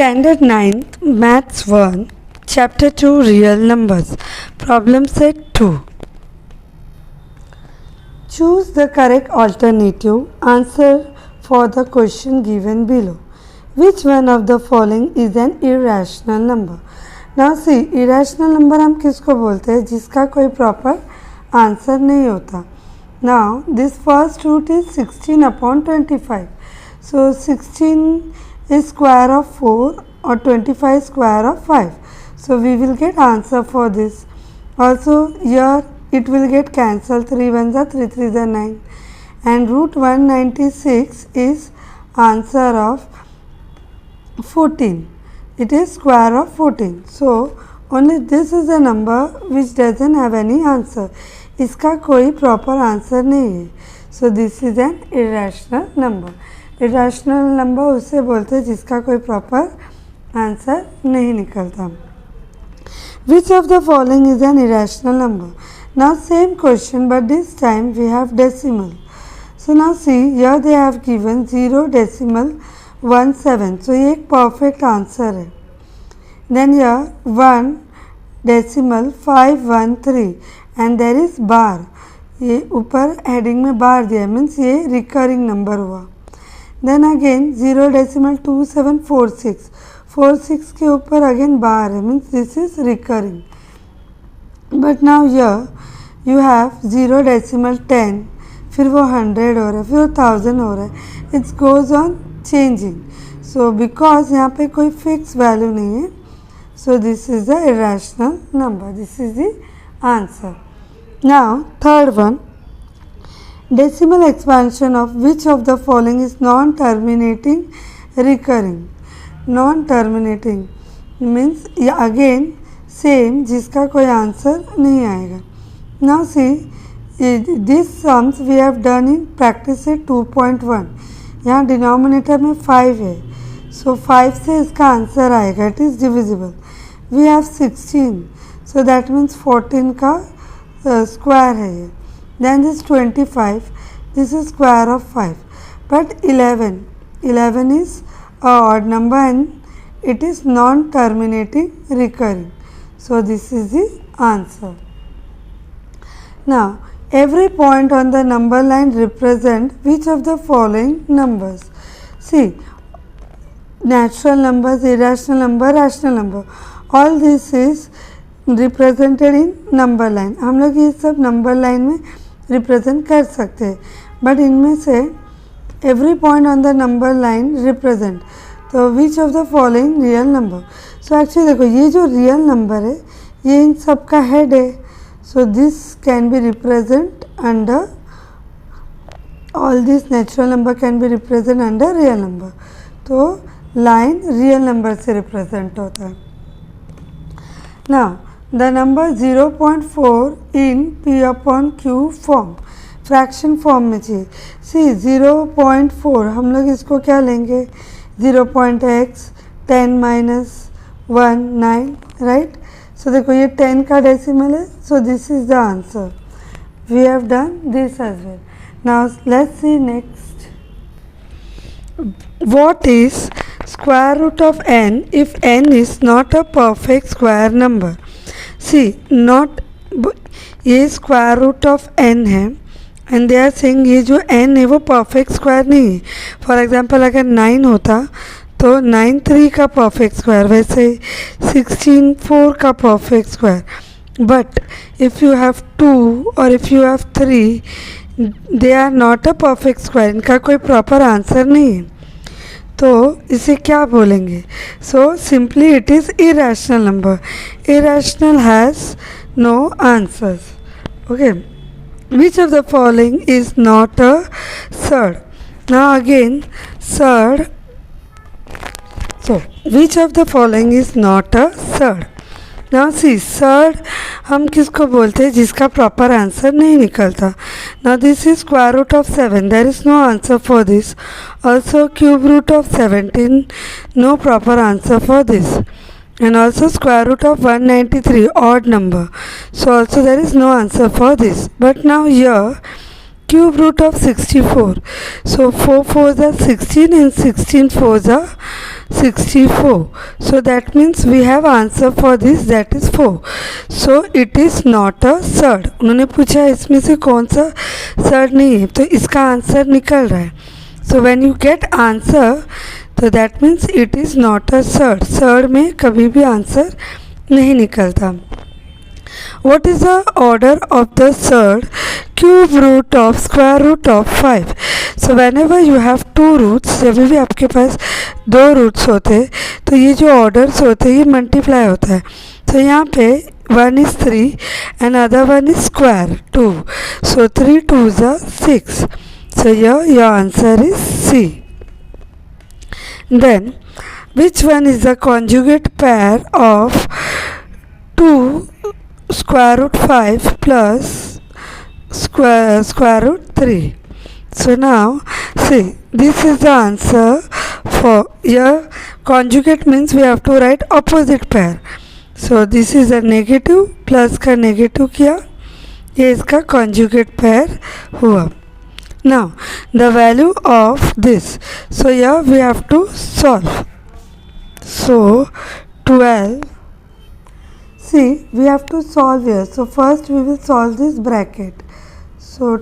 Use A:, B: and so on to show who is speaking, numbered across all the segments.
A: Standard 9th Maths 1 Chapter 2 Real Numbers Problem Set 2. Choose the correct alternative answer for the question given below. Which one of the following is an irrational number? Now see, irrational number हम किसको बोलते हैं जिसका कोई proper answer नहीं होता. Now this first root is 16 upon 25. So 16 is square of 4 or 25 is square of 5. So we will get answer for this. Also here it will get cancelled. 3 ones are 3 3s are 9. And root 196 is answer of 14. It is square of 14. So only this is a number which doesn't have any answer. इसका कोई proper answer नहीं है. So this is an irrational number. Irrational number उसे बोलते हैं जिसका कोई proper answer नहीं निकलता. Which of the following is an irrational number? Now same question but this time we have decimal. So now see here they have given 0.17. So ये एक perfect answer है. Then here 1.513 and there is bar. ये ऊपर heading में bar दिया means ये recurring number हुआ. Then again 0.2746. 46 के ऊपर again bar है means this is recurring. But now here you have 0.10. फिर वो 100 हो रहा है, फिर वो 1000 हो रहा है. It goes on changing. So because यहाँ पे कोई fixed value नहीं है, so this is the irrational number. This is the answer. Now third one, decimal expansion of which of the following is non-terminating recurring. Non-terminating means again same जिसका कोई answer नहीं आएगा. Now see these sums we have done in practice set 2.1. यहाँ denominator में 5 है, so 5 से इसका answer आएगा. It is divisible. We have 16, so that means 14 का square है ये. Then this 25, this is square of 5. But 11 is a odd number and it is non-terminating recurring. So this is the answer. Now every point on the number line represent which of the following numbers? See, natural numbers, irrational number, rational number. All this is represented in number line. हम लोग ये सब number line में represent कर सकते हैं. But इनमें से every point on the number line represent. तो which of the following real number? So actually देखो ये जो real number है ये इन सब का head है. So this can be represent under, all these natural number can be represent under real number. तो line real number से represent होता है. Now the number 0.4 in P upon Q form, fraction form में चाहिए. See 0.4 हम लोग इसको क्या लेंगे? 0.x 10 minus 1 9, right? So देखो ये 10 का decimal है, so this is the answer. We have done this as well. Now let's see next. What is square root of n if n is not a perfect square number? See, not ये square root of n है and they are saying ये जो n है वो perfect square नहीं है. For example अगर 9 होता तो 9 3 का perfect square, वैसे 16 4 का perfect square. But if you have 2 or if you have 3, they are not a perfect square. इनका कोई proper answer नहीं है. तो इसे क्या बोलेंगे? So simply it is irrational number. Irrational has no answers. Okay. Which of the following is not a surd? Now again surd. So which of the following is not a surd? Now see surd हम किसको बोलते हैं जिसका proper answer नहीं निकलता. Now this is square root of 7. There is no answer for this. Also cube root of 17. No proper answer for this. And also square root of 193, odd number. So also there is no answer for this. But now here cube root of 64. So 4 4s are 16 and 16 4s are 64. So that means we have answer for this, that is 4. So it is not a surd. उन्होंने पूछा इसमें से कौन सा surd नहीं है, तो इसका आंसर निकल रहा है. So when you get answer, तो that means it is not a surd. Surd में कभी भी आंसर नहीं निकलता. What is the order of the surd? Cube root of square root of 5. So whenever you have two roots, जब भी आपके पास दो roots होते तो ये जो orders होते ये multiply होता है. तो यहाँ पे 1 is 3 and other one is square 2. So 3 2s are 6. So here your answer is C. Then which one is the conjugate pair of 2 square root 5 plus square root 3? So now see, this is the answer for here. Conjugate means we have to write opposite pair. So this is a negative plus का negative किया, ये इसका conjugate pair हुआ. Now the value of this, so here we have to solve. So 12, see we have to solve here. So first we will solve this bracket. So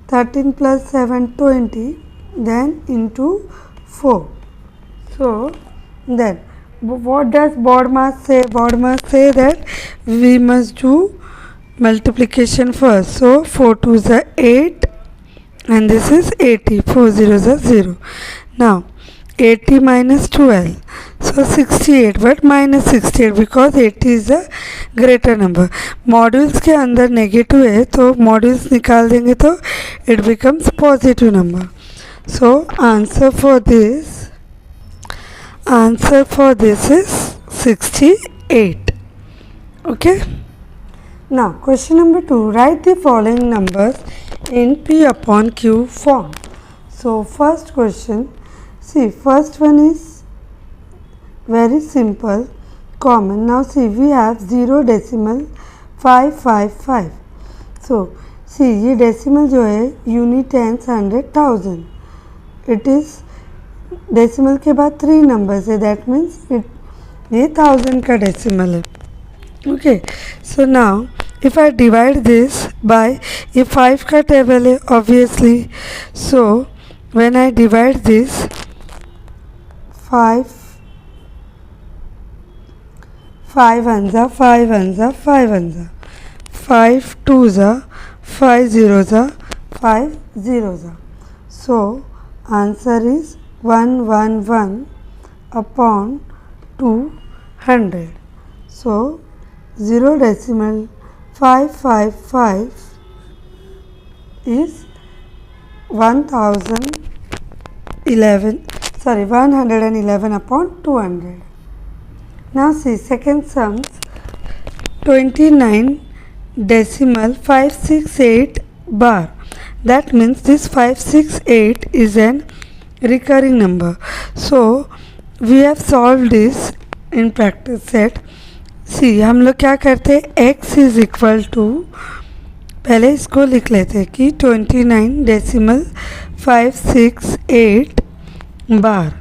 A: 13 plus 7 20, then into 4. So then what does BODMAS say? BODMAS say that we must do multiplication first. So 4 2s are 8 and this is 80. 4 zeros are 0. Now 80 minus 12, so 68, but minus 68 because 80 is a greater number. Modules के अंदर negative है तो modules निकाल देंगे तो it becomes positive number. So answer for this is 68. Okay. Now question number 2. Write the following numbers in P upon Q form. So first question. See, first one is very simple, common. Now see, we have 0 decimal 555. So see, ये decimal जो है unit, tens, hundred, thousand. It is decimal के बाद 3 numbers है. That means ये 1000 का decimal है. Okay. So now if I divide this by, ये 5 का table है obviously. So when I divide this 5 ones are 5 ones are 5 ones are 5 2s are 5 zeros are 5 zeros are. So answer is 111 upon 200. So 0 decimal 555 is 111 upon 200. Now see second sums, 29 decimal 568 bar. That means this 568 is an recurring number. So we have solved this in practice set. See हम लोग क्या करते हैं, x is equal to, पहले इसको लिख लेते हैं कि 29 decimal 568 bar,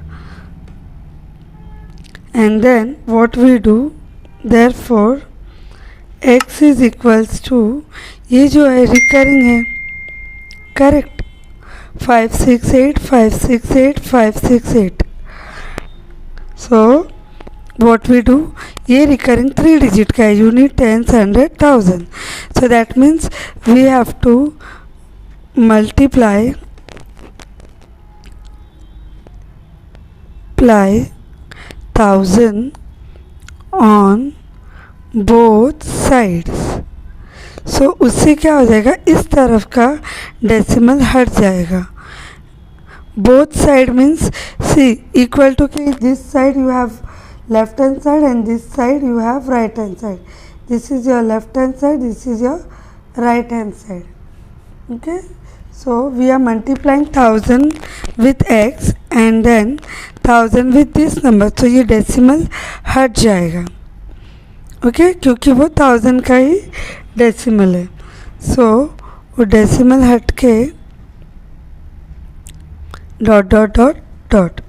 A: and then what we do, therefore x is equals to, ये जो है recurring है, correct, 568 568 568. So what we do, ये recurring 3 digit का है, unit, tens, hundred, thousand. So that means we have to multiply 1000 on both sides. So उससे क्या हो जाएगा, इस तरफ का डेसिमल हट जाएगा. Both side means see equal to कि this side you have left hand side and this side you have right hand side. This is your left hand side, this is your right hand side. Okay. So we are multiplying 1000 with x and then 1000 with this number. तो ये decimal हट जाएगा. Okay क्योंकि वो 1000 का ही decimal है. सो वो decimal हट के dot dot dot dot.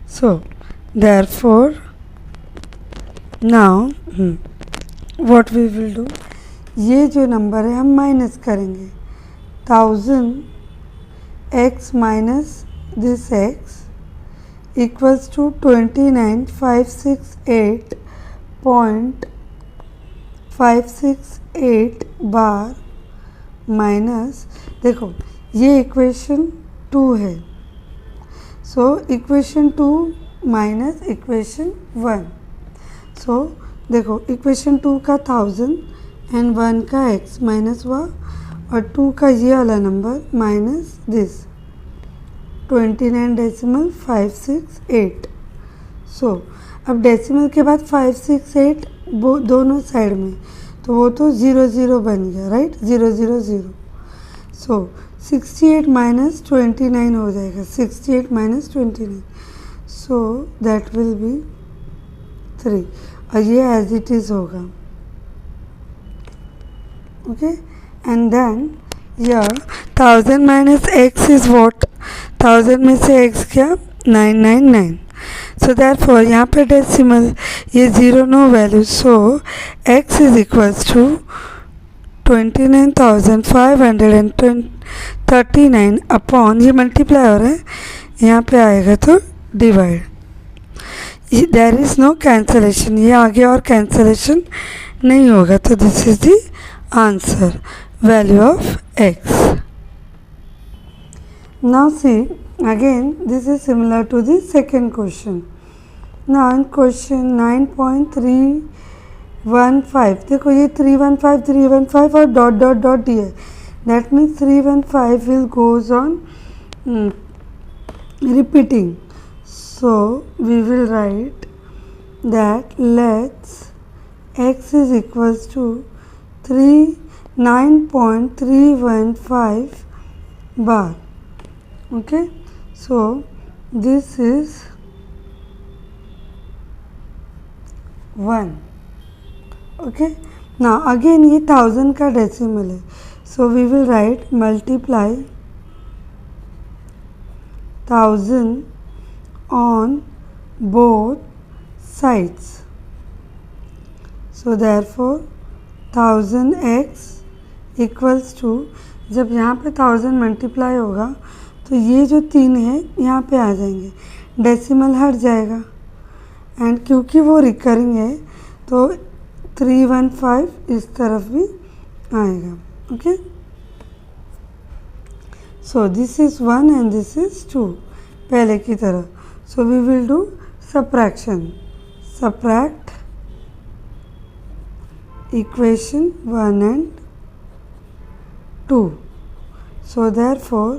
A: So therefore now what we will do, ये जो नंबर है हम माइनस करेंगे 1000x minus this x equals to 29568.568 bar minus, देखो ये इक्वेशन 2 है, so equation 2 minus equation 1, so देखो इक्वेशन 2 का 1000 एंड 1 का x माइनस हुआ और 2 का ये वाला नंबर माइनस दिस 29.568। सो अब डेसिमल के बाद 568 दोनों साइड में, तो वो तो 0 बन गया, राइट, 0 सो 68 माइनस 29 हो जाएगा, 68 माइनस 29, सो दैट विल बी 3 और ये एज इट इज़ होगा, ओके। एंड देन यर 1000 माइनस x इज व्हाट, 1000 में से x क्या 999, सो देयरफॉर यहाँ पे डेसिमल ये 0 no value, so x is equals to 29,539 upon, ये मल्टीप्लाई हो रहा है, यहाँ पे आएगा तो divide, there is no cancellation, ये आगे और कैंसलेशन नहीं होगा, तो this is the answer, value of x. Now see, again this is similar to the second question. Now in question 9.315, देखो ये 315 और डॉट डॉट डॉट दिया है, that means 315 will goes on repeating, so we will write that let's x is equals to 9.315 bar, okay, so this is 1, okay. Now again ये 1000 का decimal है, so we will write multiply 1000 on both sides, so therefore 1000x equals to, जब यहाँ पे 1000 multiply होगा तो ये जो 3 है यहाँ पे आ जाएंगे, डेसिमल हट जाएगा, एंड क्योंकि वो रिकरिंग है तो 315 इस तरफ भी आएगा, okay. So this is 1 and this is 2 पहले की तरह, so we will do subtraction, subtract equation 1 and 2, so therefore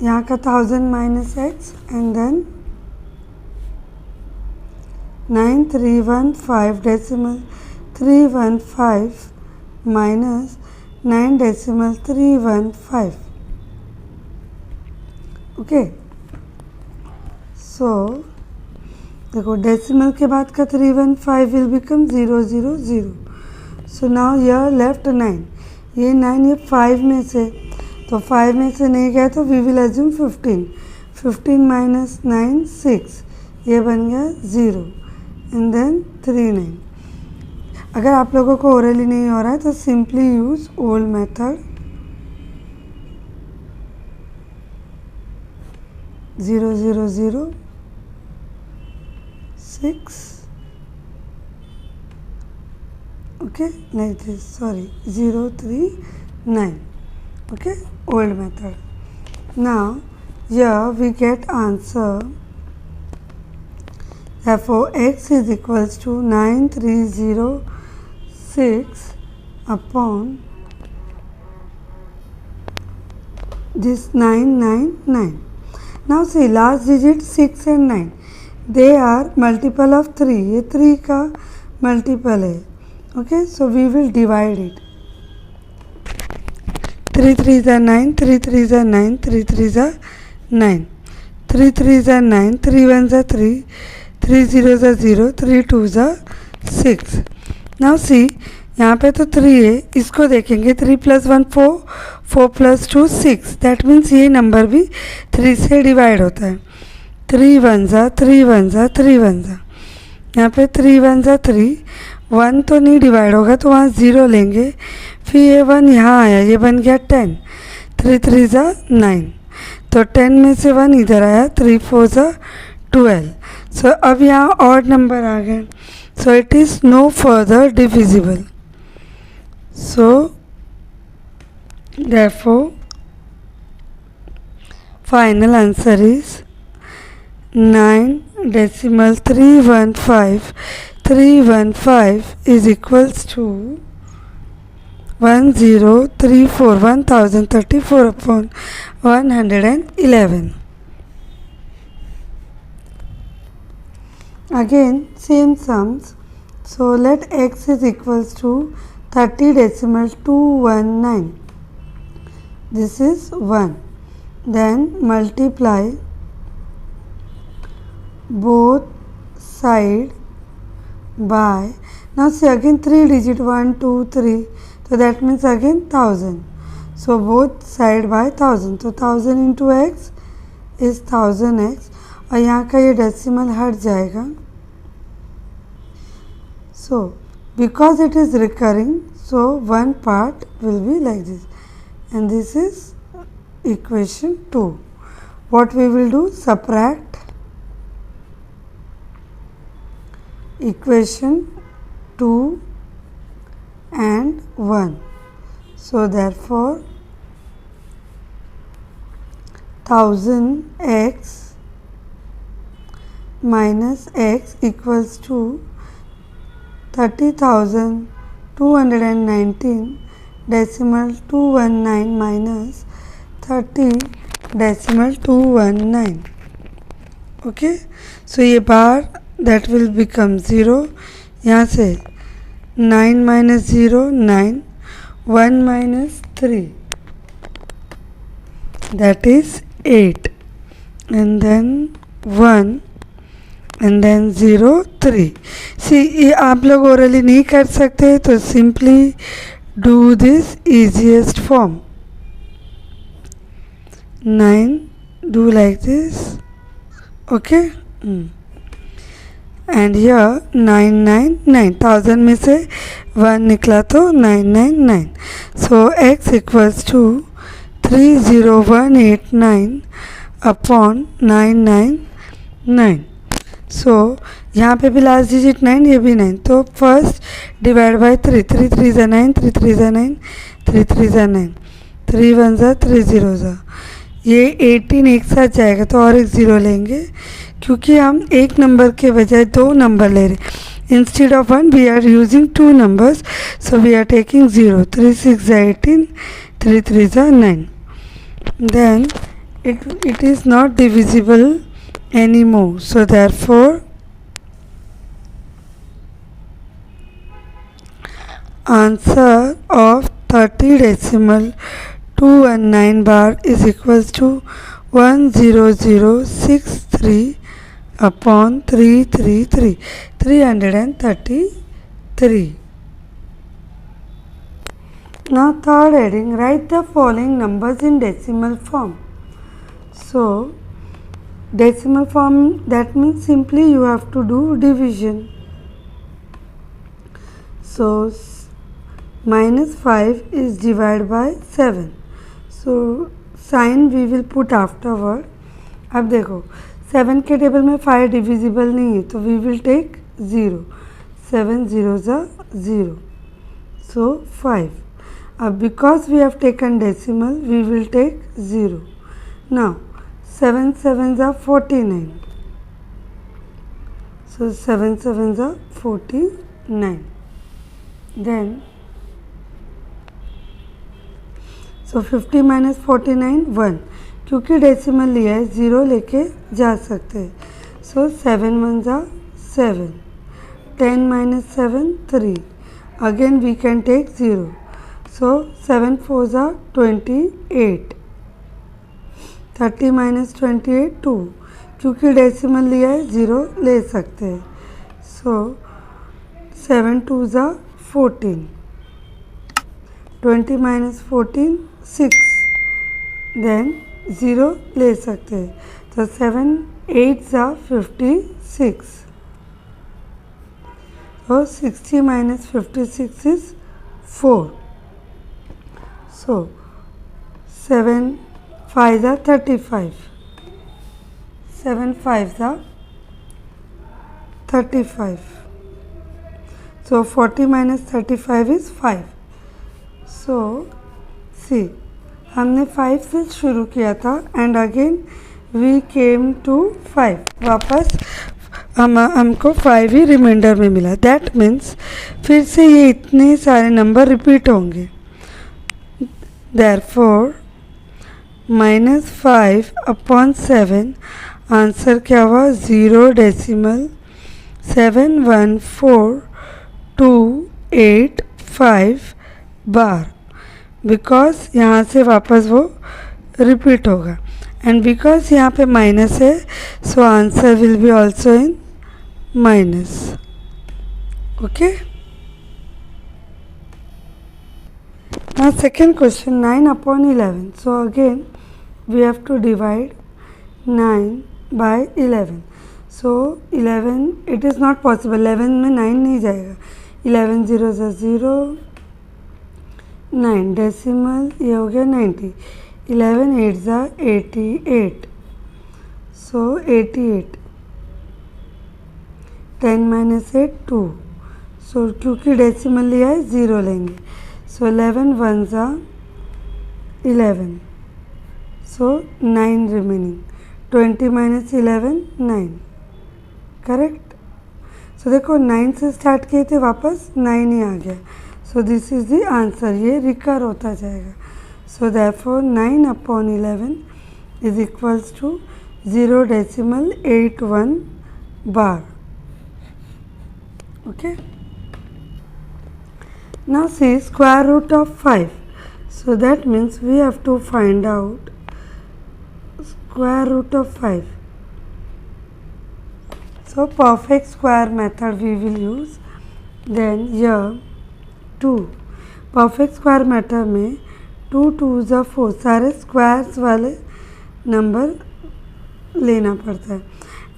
A: यहाँ का 1000 minus x and then 9315 decimal 315 minus 9 decimal 315, okay. So देखो डेसिमल के बाद का 315 will become 000, so now you're left 9, ये 9 ये 5 में से, तो 5 में से नहीं गया तो वी विल एज्यूम 15 माइनस 9 6, ये बन गया 0 एंड देन 39। अगर आप लोगों को ओरली नहीं हो रहा है तो simply use old method, 000 6, okay, like this, sorry 039, okay, old method. Now here we get answer, therefore x is equals to 9306 upon this 999. Now see last digit 6 and 9, they are multiple of 3, ये 3 का multiple है, okay, so we will divide it, 3 3s are 9, 3 3s are 9, 3 3s are 9, 3 3s are 9, 3 1s are 3, 3 0s are 0, 3 2s are 6. Now see यहाँ पे तो 3 है, इसको देखेंगे 3 + 1 4, 4 + 2 6, that means ये नंबर भी 3 से डिवाइड होता है। 3 1 जा 3 1 जा 3 1 जा, यहाँ पे 3 1 जा 3, 1 तो नहीं डिवाइड होगा तो वहाँ 0 लेंगे, फिर ये 1 यहाँ आया, ये बन गया 10, 3 3 जा 9, तो 10 में से 1 इधर आया, 3 4 जा 12। सो अब यहाँ ऑड नंबर आ गए, so it is no further divisible. So therefore final answer is 9.315 is equals to 1034 upon 111. Again same sums, so let x is equals to 30.219, this is 1, then multiply both side by, now see again 3 digit 1 2 3, so that means again 1000, so both side by 1000, so 1000 into x is 1000x, और यहाँ का ये decimal हट जाएगा। So because it is recurring, so one part will be like this, and this is equation 2. What we will do, subtract equation 2 and 1. So therefore 1000x minus x equals to 30,219.219 minus 30.219. Okay, so ये बार that will become 0, यहाँ से 9 minus 0 9, 1 minus 3 that is 8, and then 1 and then 0 3. See, ये आप लोग orally नहीं कर सकते तो simply do this easiest form. 9 do like this, okay, and here 999, 1000 में से 1 निकला तो 999, so x equals to 30189 upon 999. सो यहाँ पे भी लास्ट डिजिट 9, ये भी 9, तो फर्स्ट डिवाइड बाय 3, 3 3 ज़ा 9, 3 3 ज़ा 9, 3 3 ज़ा 9, 3 1 ज़ा 3 0 ज़ा, ये 18 एक साथ जाएगा तो और एक ज़ीरो लेंगे, क्योंकि हम एक नंबर के बजाय 2 नंबर ले रहे, instead of 1 we are using 2 numbers, so we are taking 0, 3 6 ज़ा 18, 3 3 ज़ा 9, then it is not divisible anymore, so therefore answer of 30.219 bar is equals to 10063 upon 333, 333. Now third heading, write the following numbers in decimal form. So decimal form, that means simply you have to do division. So -5 is divided by 7. So sign we will put afterward. अब देखो 7 के table में 5 divisible नहीं है तो we will take 0. 7 zeros are 0. So 5. अब because we have taken decimal we will take 0. Now 7 sevens are 49. So 7 sevens are 49. Then so 50 minus 49 1, क्योंकि decimal लिया है 0 लेके जा सकते हैं. So 7 ones are 7. 10 minus 7 3. Again we can take 0. So 7 fours are 28. 30 minus 28 2, क्योंकि decimal लिया है 0 ले सकते हैं. So 7 twos are 14. 20 minus 14 6, then 0 ले सकते हैं, तो 7 8 ज़ा 56, so 60 minus 56 is 4, so 7 5 are 35, 7 5 are 35, so 40 minus 35 is 5, so see हमने 5 से शुरू किया था and again we came to 5, वापस हमको 5 ही रिमाइंडर में मिला, दैट मीन्स फिर से ये इतने सारे नंबर रिपीट होंगे, देयरफॉर -5 अपॉन 7 आंसर क्या हुआ 0.71428 बार, बिकॉज यहाँ से वापस वो रिपीट होगा एंड बिकॉज यहाँ पे माइनस है so answer will be also in minus, okay. Now second question 9 upon 11, so again we have to divide 9 by 11, so 11 it is not possible, 11 में 9 नहीं जाएगा, 11 0 ज़ा 0, 9 डेसिमल ये हो गया 90, 11 8 ज़ा 88, सो 88, 10 माइनस 8 2, सो क्योंकि डेसिमल लिया है 0 लेंगे, सो 11 1 ज़ा 11, सो 9 रिमेनिंग, 20 माइनस 11 9, करेक्ट। सो देखो 9 से स्टार्ट किए थे वापस 9 ही आ गया, so this is the answer, ये रिकर होता जाएगा, so therefore 9 upon 11 is equals to 0.81 bar, okay. Now see square root of 5, so that means we have to find out square root of 5, so perfect square method we will use, then here 2 perfect square method में 2 2 ज़ा 4 सारे squares वाले number लेना पड़ता है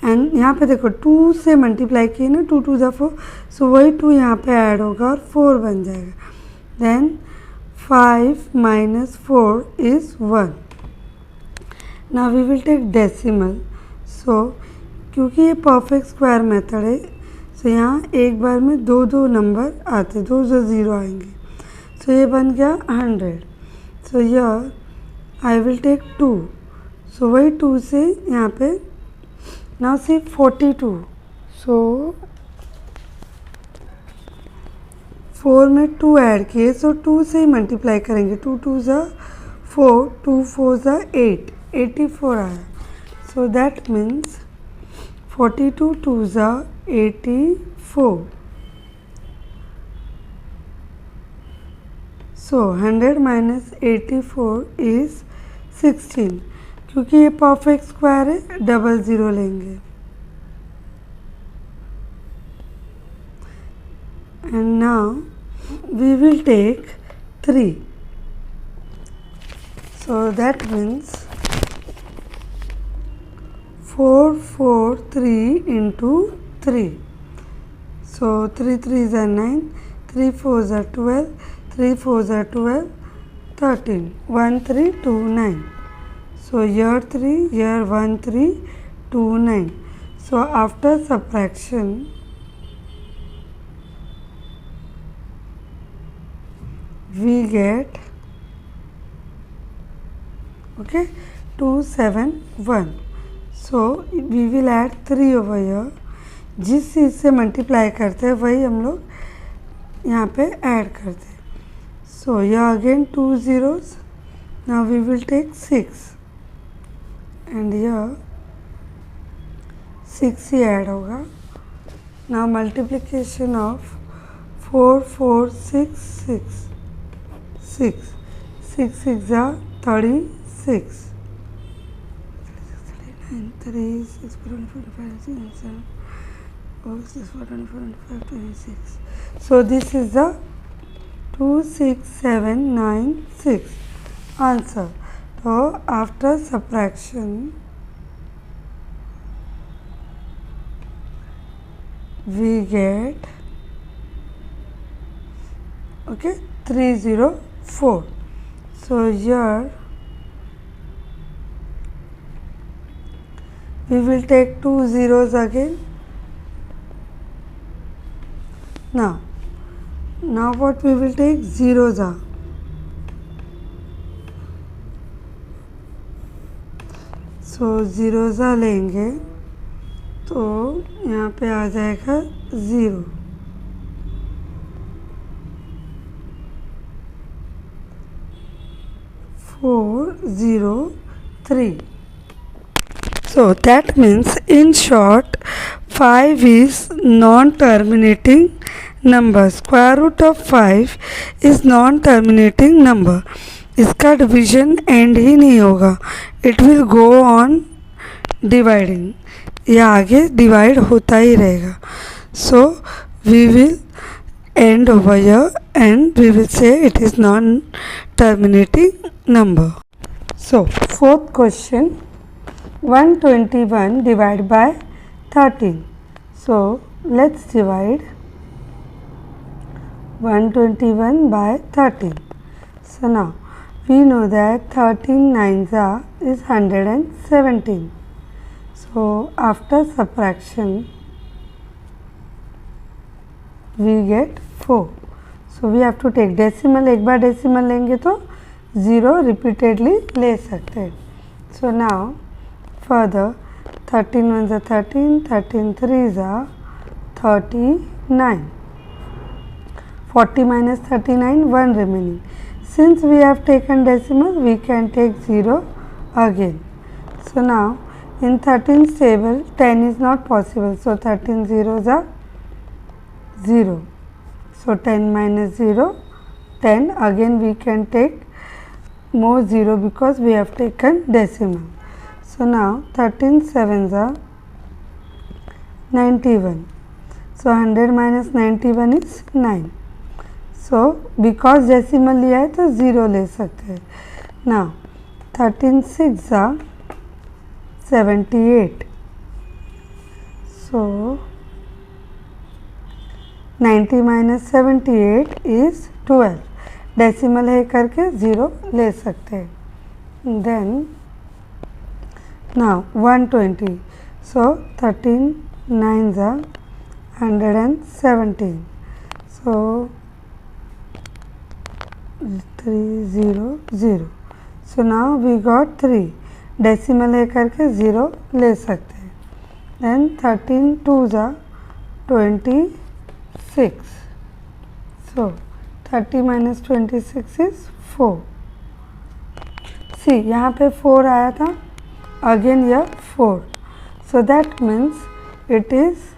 A: and यहाँ पे देखो 2 से मल्टीप्लाई किए ना, 2 2 ज़ा 4, सो वही 2 यहाँ पे ऐड होगा और 4 बन जाएगा, then 5 minus 4 is 1. Now we will take decimal. So क्योंकि ये परफेक्ट स्क्वायर मेथड है, सो यहाँ एक बार में दो दो नंबर आते, 2 से 0 आएंगे, सो ये बन गया 100, सो यहाँ आई विल टेक 2, सो वही 2 से यहाँ पे नाउ सी 42, सो 4 में 2 ऐड किए, सो 2 से ही मल्टीप्लाई करेंगे, 2 2 ज़ा 4, 2 4 ज़ा 8, 84 आया, सो दैट मीन्स 42 2 ज़ा 84, सो 100 माइनस 84 इज़ 16, क्योंकि ये परफेक्ट स्क्वायर है डबल ज़ीरो लेंगे and now we will take 3, so that means 4 4 3 into 3, so 3 3 is 9, 3 4 is 12, 3 4 is 12, 13, 1 3 2 9, so here 3 here 1 3 2 9, so after subtraction we get okay 271, so we will add 3 over here, जिस चीज़ से multiply करते हैं वही हम लोग यहाँ पे ऐड करते हैं, so here again 2 zeros, now we will take 6 and here 6 he add होगा, now multiplication of 4 4 6 6 6 6 6 are 36, 3 6 4 5 6 7 4 6 4 24 25 26, so this is the 26796 answer. So after subtraction we get 304. So here we will take 2 zeros again. Now what we will take? Zeros are. So zeros आ लेंगे तो यहाँ पे आ जाएगा 0. Four, 0, 3. So that means in short 5 is non-terminating number. Square root of 5 is non-terminating number. इसका division end ही नहीं होगा. It will go on dividing. ये आगे डिवाइड होता ही रहेगा. So we will end over here and we will say it is non-terminating number. So fourth question, 121 divided by 13. So let's divide 121 by 13. So now we know that 13 nines is 117. So after subtraction we get 4. So we have to take decimal. एक बार decimal लेंगे तो 0 repeatedly ले सकते हैं. So now further 13 ones are 13, 13 threes are 39. 40 minus 39, 1 remaining. Since we have taken decimal, we can take 0 again. So now in 13's table 10 is not possible. So 13 zeros are 0. So 10 minus 0, 10. Again we can take more 0 because we have taken decimal. So now 13 sevens are 91. So 100 minus 91 is 9. So because decimal लिया है तो 0 ले सकते हैं. Now 13 six are 78. So 90 minus 78 is 12. Decimal है करके 0 ले सकते हैं. Then now 120. So 13 nines are 117. So 300. So now we got 3. Decimal है करके 0 ले सकते हैं. Then 13 twos are 26. So 30 minus 26 is 4. See यहाँ पे 4 आया था. Again here 4. So that means it is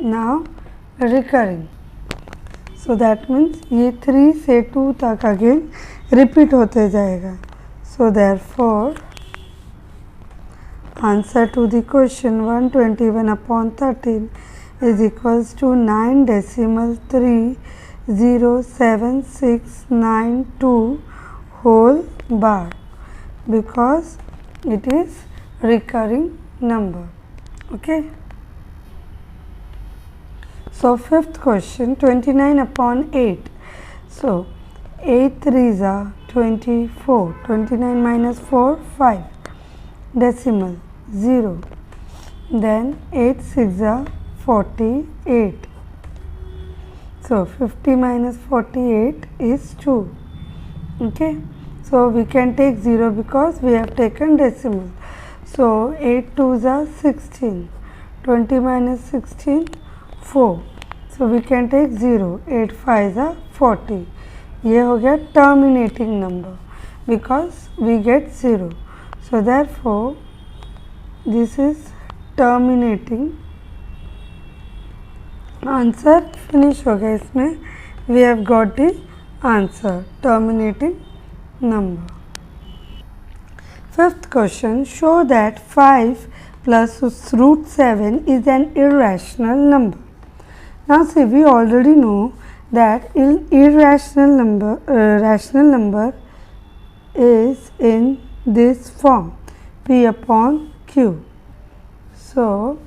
A: now recurring. So that means ये 3 से 2 तक again repeat होते जाएगा. So therefore answer to the question 121 upon 13 is equals to 9.30769 whole bar because it is recurring number. Okay. So fifth question, 29 upon 8. So 8 threes are 24. 29 minus 4, 5. Decimal 0. Then 8 six are 48. So 50 minus 48 is 2. Okay. So we can take 0 because we have taken decimal. So 8 twos are 16. 20 minus 16, 4. So we can take 0. 8 fives are 40. ये हो गया terminating number because we get 0. So therefore this is terminating. Answer finish हो गया इसमें. We have got the answer terminating number. Fifth question, show that 5 plus root 7 is an irrational number. Now see, we already know that irrational number rational number is in this form, P upon Q. So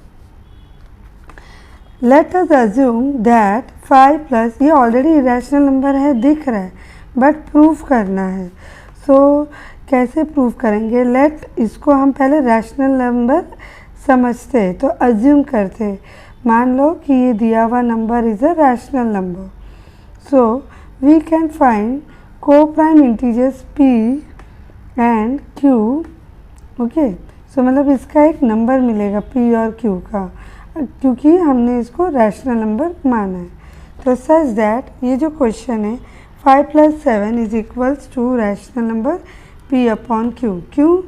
A: let us assume that 5 plus, ये already irrational number है, दिख रहा है, but proof करना है. सो कैसे proof करेंगे? Late इसको हम पहले रैशनल नंबर समझते हैं, तो अज्यूम करते हैं. मान लो कि ये दिया हुआ number is a rational number. So we can find coprime integers p and q. Okay, so मतलब इसका एक नंबर मिलेगा p और q का, क्योंकि हमने इसको रैशनल नंबर माना है. तो सच दैट ये जो क्वेश्चन है 5 + 7 is equals to rational number p upon q. क्यों?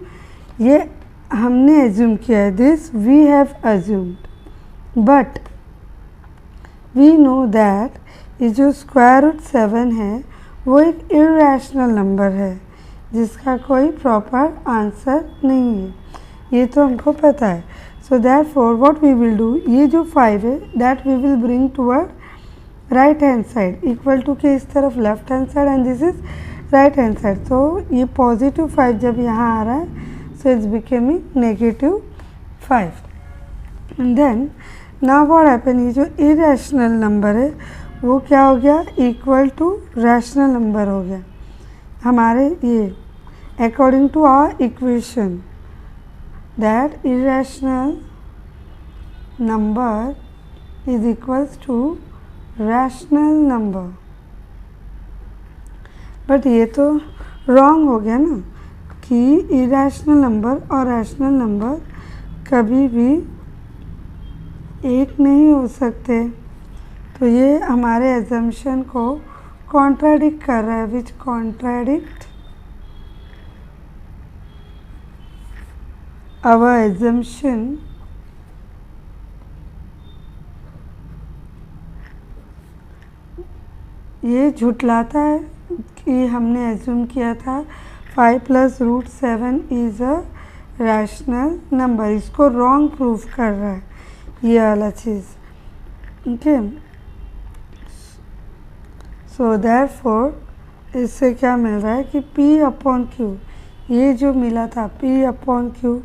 A: ये हमने एज्यूम किया है, this we have assumed, but we know that ये जो स्क्वायर रूट 7 है वो एक इरैशनल नंबर है जिसका कोई प्रॉपर आंसर नहीं है. ये तो हमको पता है. So therefore what we will do, ये जो 5 है that we will bring toward right hand side, equal to के इस तरफ left hand side and this is right hand side. तो ये positive 5 जब यहाँ आ रहा है so it's becoming negative 5. And then now what happen, ये जो irrational number है वो क्या हो गया, equal to rational number हो गया हमारे ये according to our equation that irrational number is equals to rational number. But ये तो रॉन्ग हो गया ना कि irrational नंबर और रैशनल नंबर कभी भी एक नहीं हो सकते. तो ये हमारे एजम्पशन को कॉन्ट्राडिक्ट कर रहा है, विच कॉन्ट्राडिक्ट our assumption ये झुटलाता है कि हमने एज्यूम किया था 5 + √7 इज़ अ रैशनल नंबर. इसको रॉन्ग प्रूफ कर रहा है ये वाला चीज़. ओके, सो देयरफॉर इससे क्या मिल रहा है कि p अपॉन q, ये जो मिला था p upon q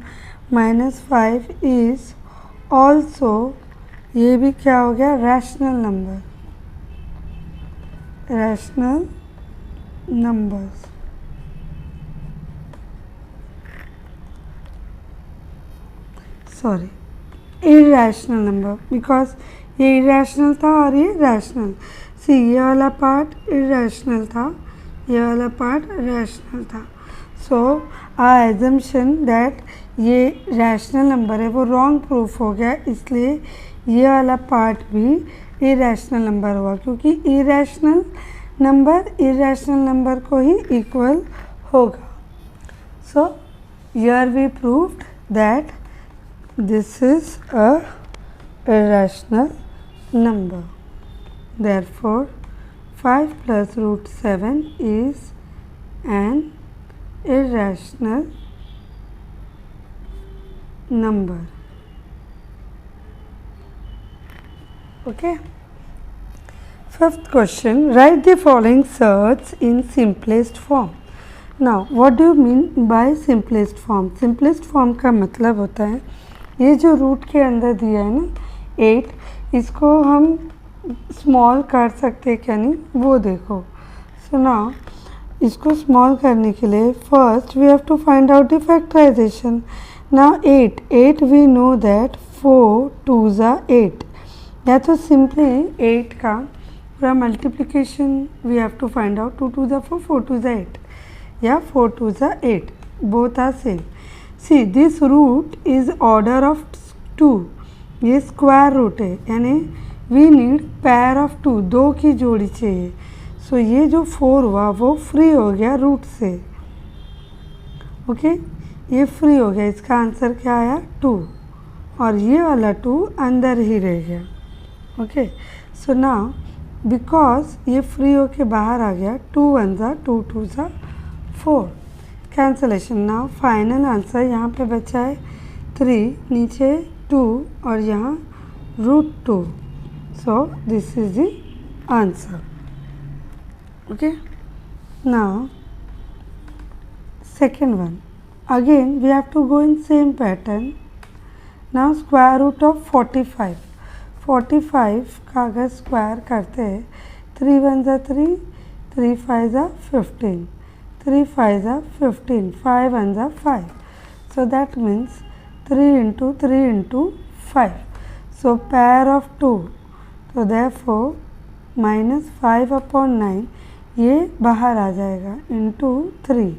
A: -5 is also, ये भी क्या हो गया, rational number. Rational numbers sorry irrational number, because ये इरैशनल था और ये रैशनल. सी ये वाला पार्ट इरैशनल था, ये वाला पार्ट रैशनल था. सो आवर एजम्पशन दैट ये रैशनल नंबर है वो रॉन्ग प्रूफ हो गया, इसलिए ये वाला पार्ट भी इरैशनल नंबर हुआ, क्योंकि इरैशनल नंबर को ही इक्वल होगा. So here we proved that this is a irrational number. Therefore 5 + √7 is an irrational number. Okay. Fifth question, write the following surds in simplest form. Now what do you mean by simplest form? simplest form का मतलब होता है ये जो root के अंदर दिया है ना 8, इसको हम स्मॉल कर सकते हैं क्या नहीं, वो देखो. सो नाउ इसको स्मॉल करने के लिए first we have to find out the factorisation. Now 8 we know that 4 2s are 8, या तो सिंपली 8 का पूरा multiplication we have to find out 2 2s are 4 4 2s are 8, या 4 2s are 8, both are same. See this root is order of 2, ये square root है, यानी we need pair of 2, 2 की जोड़ी चाहिए. सो ये जो 4 हुआ वो फ्री हो गया रूट से. ओके, ये फ्री हो गया, इसका आंसर क्या आया 2, और ये वाला 2 अंदर ही रह गया. ओके, सो नाउ बिकॉज ये फ्री होके बाहर आ गया, 2 1s are 2 2s are 4, cancellation. Now final answer यहाँ पे बचा है 3, नीचे 2 और यहाँ √2. सो this is the answer. Okay, now second one, again we have to go in same pattern. Now square root of 45, 45 का अगर स्क्वायर करते हैं, 3 वन ज़ा 3, 3 5 ज़ा 15, 3 5 ज़ा 15, 5 वन ज़ा 5. So that means 3 into 3 into 5. So pair of 2. So therefore minus 5 upon 9 ये बाहर आ जाएगा into 3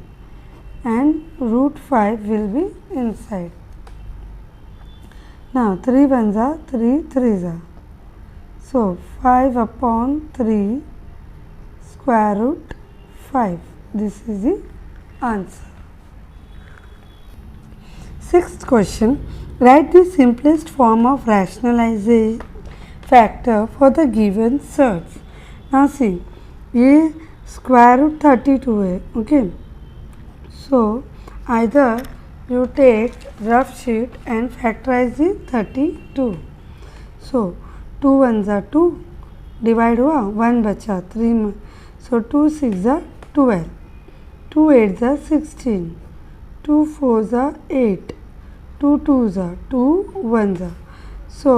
A: and root 5 will be inside. Now 3 1 ज़ा 3 3 ज़ा. So 5 upon 3 square root 5. This is the answer. Sixth question, write the simplest form of rationalization factor for the given search. Now see, ये square root 32 है. Okay, so either you take rough sheet and factorize the 32. So 2 1 ज़ा 2, divide हुआ 1 बचा 3 में. So 2 6 ज़ा 12, 2 8 ज़ा 16, 2 4 ज़ा 8, 2 2 ज़ा 2, 1 ज़ा. So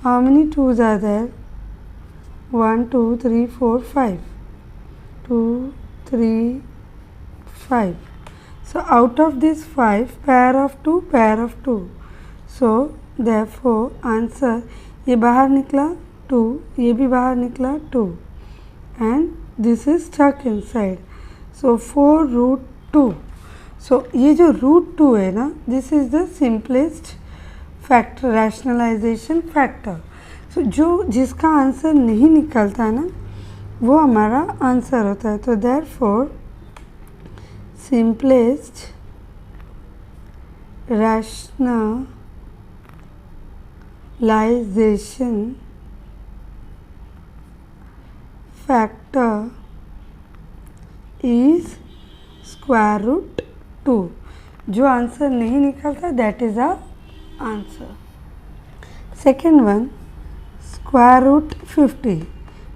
A: how many 2's are there? 1 2 3 4 5, 2 3 5. So out of this 5, pair of 2, pair of 2. So therefore answer, ये बाहर निकला 2, ये भी बाहर निकला 2, and this is stuck inside. So 4 root 2. So ये जो root 2 है ना, this is the simplest factor, rationalization factor. So जो जिसका आंसर नहीं निकलता है ना, वो हमारा आंसर होता है. तो therefore simplest rationalization factor is square root 2. जो आंसर नहीं निकलता, that is our answer. Second one, square root 50.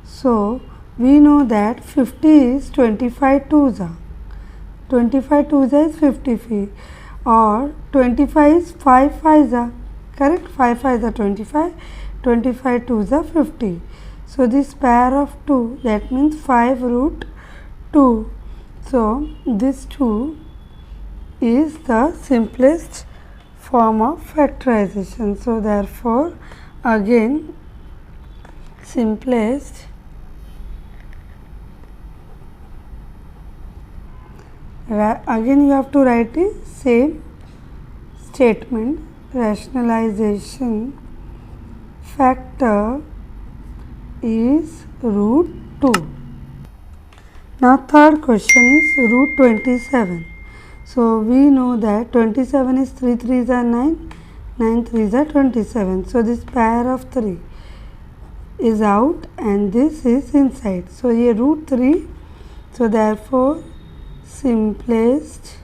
A: So we know that 50 is 25 twos are. 25 twos is 50 feet, or 25 is 5 fives are. Correct? 5 fives are 25, 25 twos are 50. So this pair of 2, that means 5 root 2. So this 2 is the simplest form of factorization. So therefore again simplest again you have to write the same statement, rationalization factor is root 2. Now third question is root 27. So we know that 27 is 3 3s are 9, 9 3s are 27. So this pair of 3 is out and this is inside. So ये root 3. So therefore simplest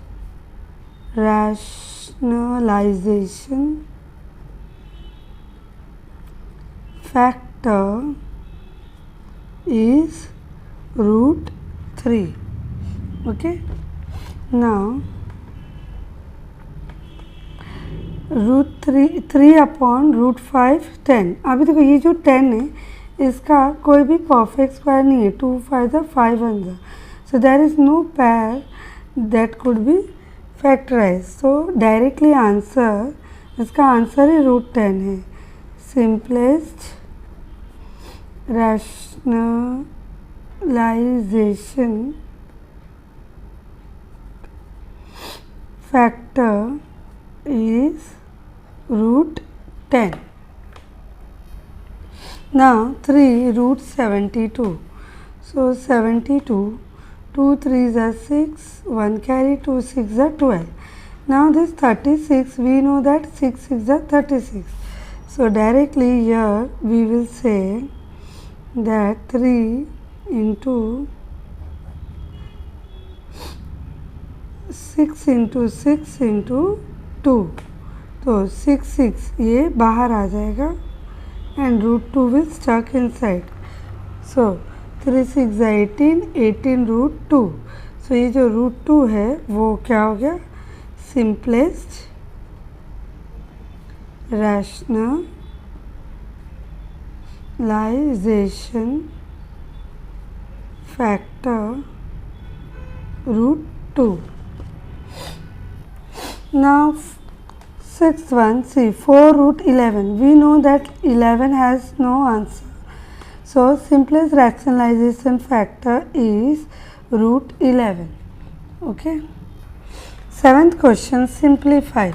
A: rationalization factor is root 3. Okay. Now root 3 upon root 5 10. अभी देखो ये जो 10 है इसका कोई भी perfect square नहीं है. 2 5 5 1. So there is no pair that could be factorized. So directly answer, इसका आंसर ही रूट 10 है. Simplest rationalization factor is root 10. Now 3 root 72. So 72, 2 3s are 6, 1 carry, 2 6 are 12. Now this 36, we know that 6 6 are 36. So directly here we will say that 3 into 6 into 6 into 2. तो 6 6 ये बाहर आ जाएगा and root 2 will stuck inside. So 3 6 18, 18 root 2। सो ये जो root 2 है वो क्या हो गया, simplest rationalisation factor root 2. Now sixth one, see 4 root 11. We know that 11 has no answer. So simplest rationalization factor is root 11. Okay. Seventh question, simplify.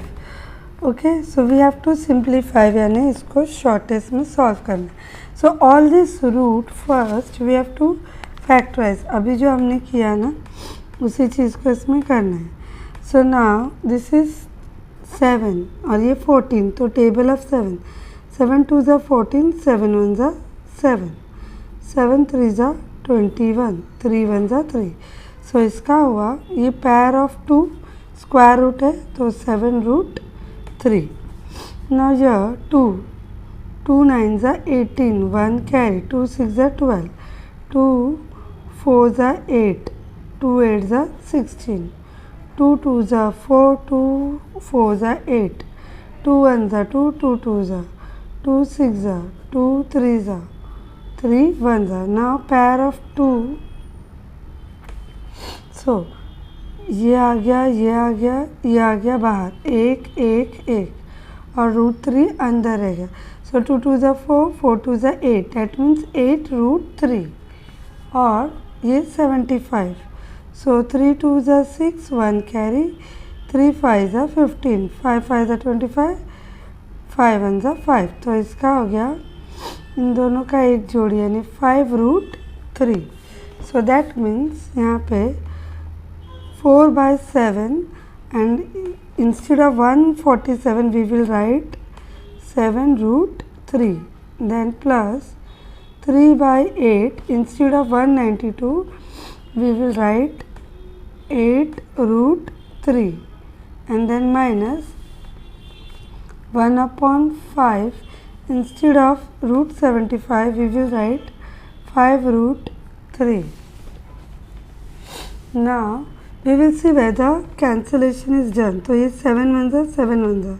A: Okay, so we have to simplify, यानी इसको shortest में solve करना. So all this root first we have to factorise, अभी जो हमने किया ना उसी चीज़ को इसमें करना है. सो नाउ दिस इज 7 और ये 14, तो टेबल ऑफ 7, 7 2 ज़ा 14, 7 1 ज़ा 7, 7 3 ज़ा 21, 3 1 ज़ा 3. सो इसका हुआ ये पेयर ऑफ 2 स्क्वायर रूट है तो 7 रूट 3. नाउ यह 2 2 9 ज़ा 18, 1 कैरी, 2 6 ज़ा 12, 2 4 ज़ा 8, 2 8 ज़ा 16, 2 2 ज़ा 4, 2 4 ज़ा 8, 2 1 ज़ा 2, 2 2 ज़ा 2 6 ज़ा 2, 3 ज़ा 3, 1 ज़ा. नाउ पेयर ऑफ 2, सो ये आ गया, ये आ गया, ये आ गया बाहर, 1 1 1 और रूट 3 अंदर रहेगा. सो 2 2 ज़ा 4, 4 2 ज़ा 8, दैट मीन्स 8 रूट 3 और ये 75. सो 3 2 ज़ा 6, 1 कैरी, 3 5 ज़ा 15, 5 5 ज़ा 25, 5 1 ज़ा 5. तो इसका हो गया इन दोनों का एक जोड़ी यानी 5 रूट 3. सो दैट मीन्स यहाँ पे 4/7 and instead of 147 we will write 7 root 3, then plus 3/8 instead of 192 we will write 8 root 3 and then minus 1/5 instead of root 75 we will write 5 root 3. Now we will see whether cancellation is done. तो ये 7 1 ज़ा 7 1 ज़ा,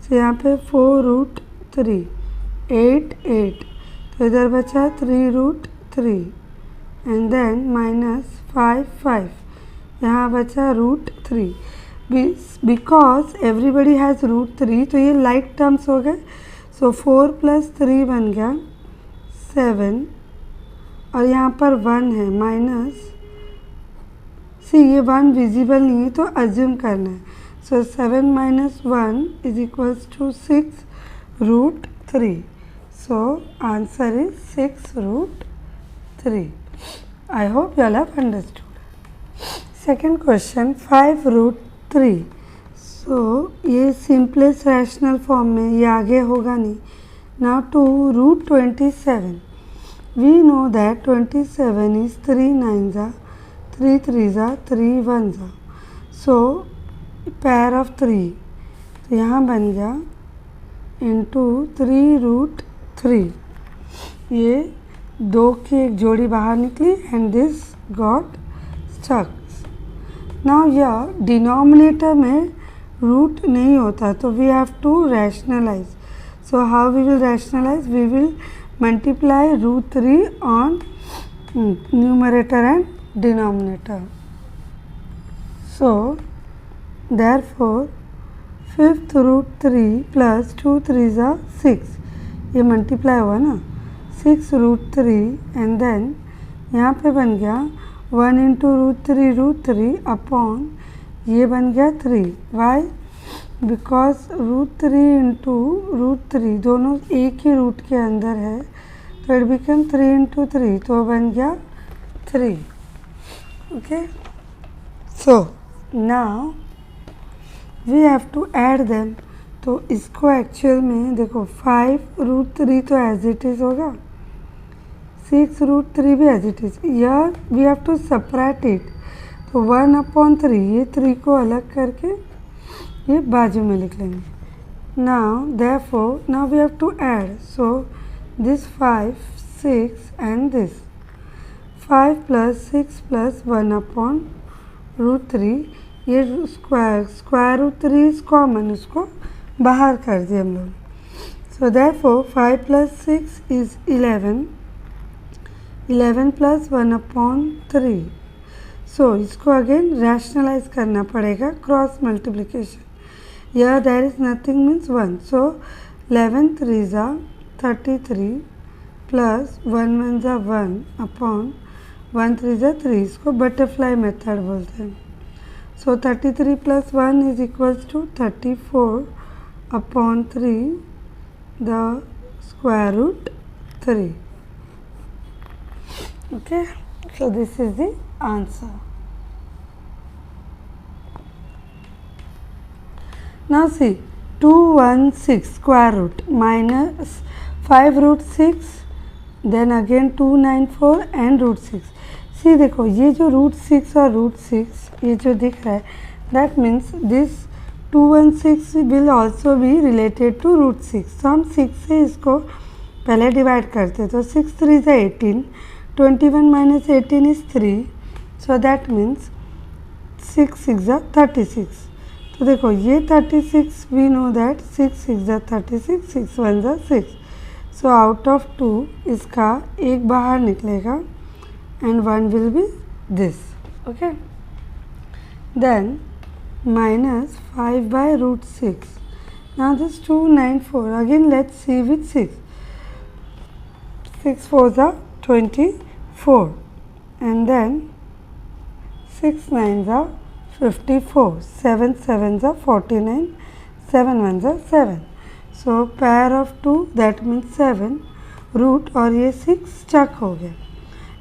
A: तो यहाँ पे 4 root 3, 8 8, तो इधर बचा 3 रूट 3 एंड देन माइनस 5 5, यहाँ बचा root 3. Because everybody has root 3 तो ये लाइक टर्म्स हो गए. सो 4 + 3 बन गया 7 और यहाँ पर 1 है माइनस, सी ये 1 विजिबल नहीं है तो अज्यूम करना है. So 7 - 1 is equals to 6 root 3. So answer is 6 root 3. I hope you all have understood. Second question 5 root 3. So ये सिंपलेस्ट रैशनल फॉर्म में, ये आगे होगा नहीं. Now 2 root 27. We know that 27 is 3 9 ज़ा 3 3 ज़ा 3 1 ज़ा. सो पेयर ऑफ 3, तो यहाँ बन गया इंटू 3 रूट 3. ये 2 की एक जोड़ी बाहर निकली and this got stuck. Now यह डिनोमिनेटर में रूट नहीं होता तो we have to rationalise. So how we will rationalise, we will multiply root 3 on numerator and denominator. So therefore 5th root 3 plus 2 3 ज़ा 6, ये मल्टीप्लाई हुआ ना 6 रूट 3 एंड देन यहाँ पे बन गया 1 इंटू रूट 3 अपॉन ये बन गया 3. Why, because root 3 into root 3 दोनों एक ही रूट के अंदर है तो इट बिकम 3 इंटू 3 तो बन गया 3. Okay, so now we have to add them. तो इसको एक्चुअल में देखो 5 रूट 3 तो एज इट इज़ होगा, 6 रूट 3 भी एज इट इज़. यार we have to separate it. तो 1/3 ये 3 को अलग करके ये बाजू में लिख लेंगे. Now therefore now we have to add. So this 5 6 and this. 5 plus 6 plus 1 upon root 3, ये स्क्वायर रूट 3 इज कॉमन, उसको बाहर कर दिए हम लोग. So therefore 5 plus 6 is 11, 11 plus 1 upon 3. सो इसको अगेन रैशनलाइज करना पड़ेगा, cross multiplication. Here there is nothing means 1. So 11 3s are 33 plus 1 1s are 1 upon 1 3s are 3. इसको बटरफ्लाई मेथड बोलते हैं. So 33 plus 1 is equals to 34 upon 3 the square root 3. Okay, so this is the answer. Now see, 216 square root minus 5 root 6, then again 294 and root 6. See देखो, ये जो root 6 और root 6 ये जो दिख रहा है, that means this 216 will also be related to root 6. तो हम 6 से इसको पहले डिवाइड करते, तो 6 3 is 18, 21 minus 18 is 3, so that means 6 6 is 36. तो देखो ये 36, वी नो दैट 6 6 जा 36, 6 1 जा 6. सो आउट ऑफ 2 इसका एक बाहर निकलेगा and 1 will be this. Okay, then minus 5 by root 6. Now this 294, again let's see with 6. 6 4s are 24 and then 6 9s are 54, 7 7s are 49, 7 1s are 7. So pair of 2 that means 7 root और ये 6 stuck हो गया.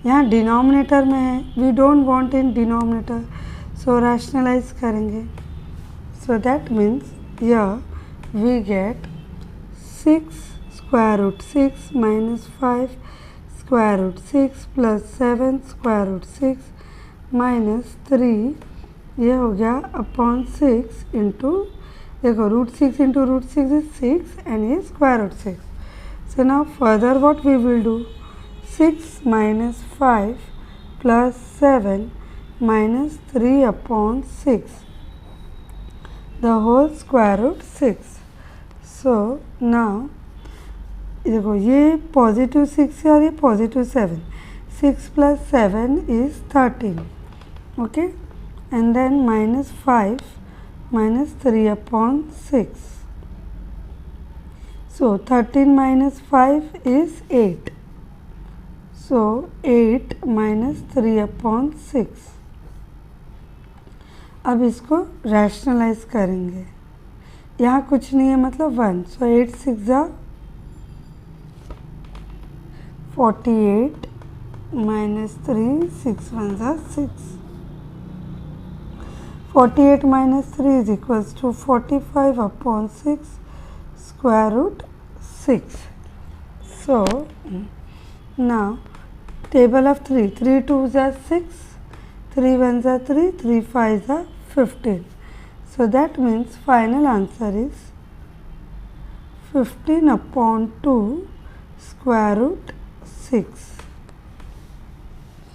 A: यहाँ denominator में है, we don't want in denominator, so rationalize करेंगे. So that means here we get 6 square root 6 minus 5 square root 6 plus 7 square root 6 minus 3, ये हो गया अपॉन 6 इंटू, देखो root 6 into root 6 is 6 and ये square root 6. So now further what we will do, 6 minus 5 plus 7 minus 3 upon 6 the whole square root 6. So now देखो ये positive 6 है और ये positive 7, 6 plus 7 is 13. Okay, and then minus 5 minus 3 upon 6. So 13 minus 5 is 8. So 8 minus 3 upon 6. अब इसको rationalise करेंगे, यहाँ कुछ नहीं है मतलब 1. So 8 6 are 48 minus 3, 6 1s are 6. 48 minus 3 is equals to 45 upon 6 square root 6. So now table of 3, 3 2s are 6, 3 1s are 3, 3 5s are 15. So that means final answer is 15 upon 2 square root 6.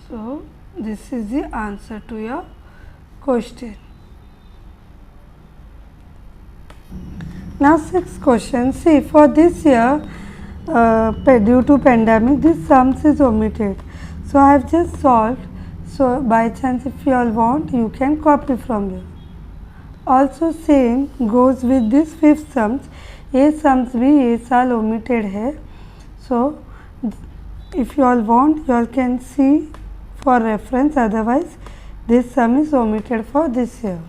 A: So this is the answer to your question. Now sixth question, see for this year due to pandemic this sums is omitted, so I have just solved. So by chance if you all want you can copy from here. Also same goes with this fifth sums, ये sums भी ये साल omitted है. So if you all want you all can see for reference, otherwise this sum is omitted for this year.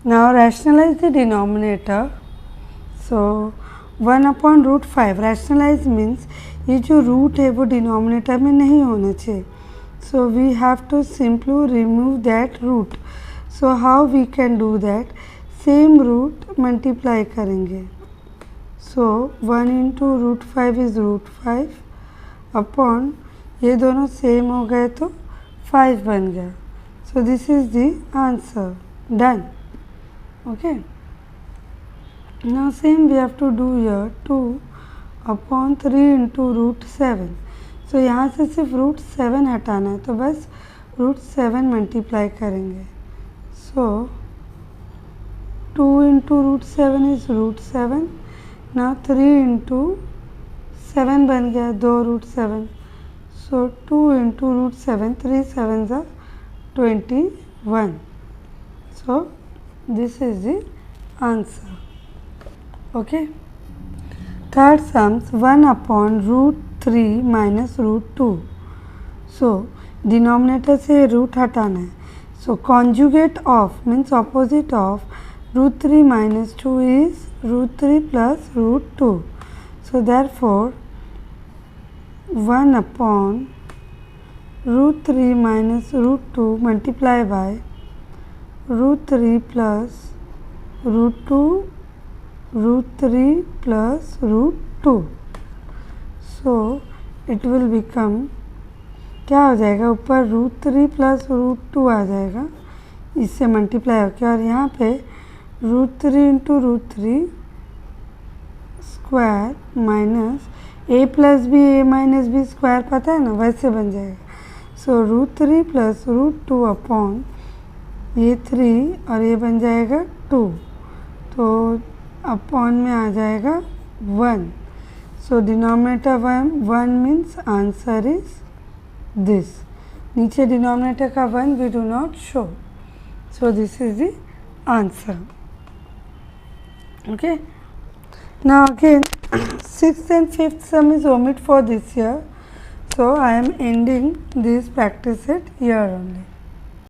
A: Now rationalize the denominator. So 1 upon root 5, rationalize means ये जो root है वो denominator में नहीं होना चाहिए. So we have to simply remove that root. So how we can do that? Same root multiply करेंगे. So 1 into root 5 is root 5 upon ये दोनों same हो गए तो 5 बन गया. So this is the answer. Done. Okay. Now same we have to do here, 2 upon 3 into root 7. सो यहाँ से सिर्फ √7 हटाना है, तो बस √7 मल्टीप्लाई करेंगे. सो 2 into √7 इज √7. नाउ 3 into 7 बन गया 2 √7. सो 2 into √7, 3 7s are 21. So this is the answer. Okay. Third sums 1 upon √3 minus √2. So denominator से रूट हटाना है. So conjugate of means opposite of √3 minus 2 is √3 plus √2. So therefore 1 upon √3 minus √2 multiply by √3 plus √2 √3 plus √2. So it will become, क्या हो जाएगा, ऊपर √3 plus √2 आ जाएगा, इससे multiply होकर, और यहाँ पे √3 into √3 square minus a plus b a minus b square, पता है ना, वैसे बन जाएगा. सो √3 प्लस √2 अपॉन ये 3 और ये बन जाएगा 2, तो अपॉन में आ जाएगा 1. So denominator 1 means answer is this. नीचे डिनोमिनेटर का 1 we do not show. So this is the answer. Okay. Now again 6th and 5th sum is omit for this year. So I am ending this practice set here only.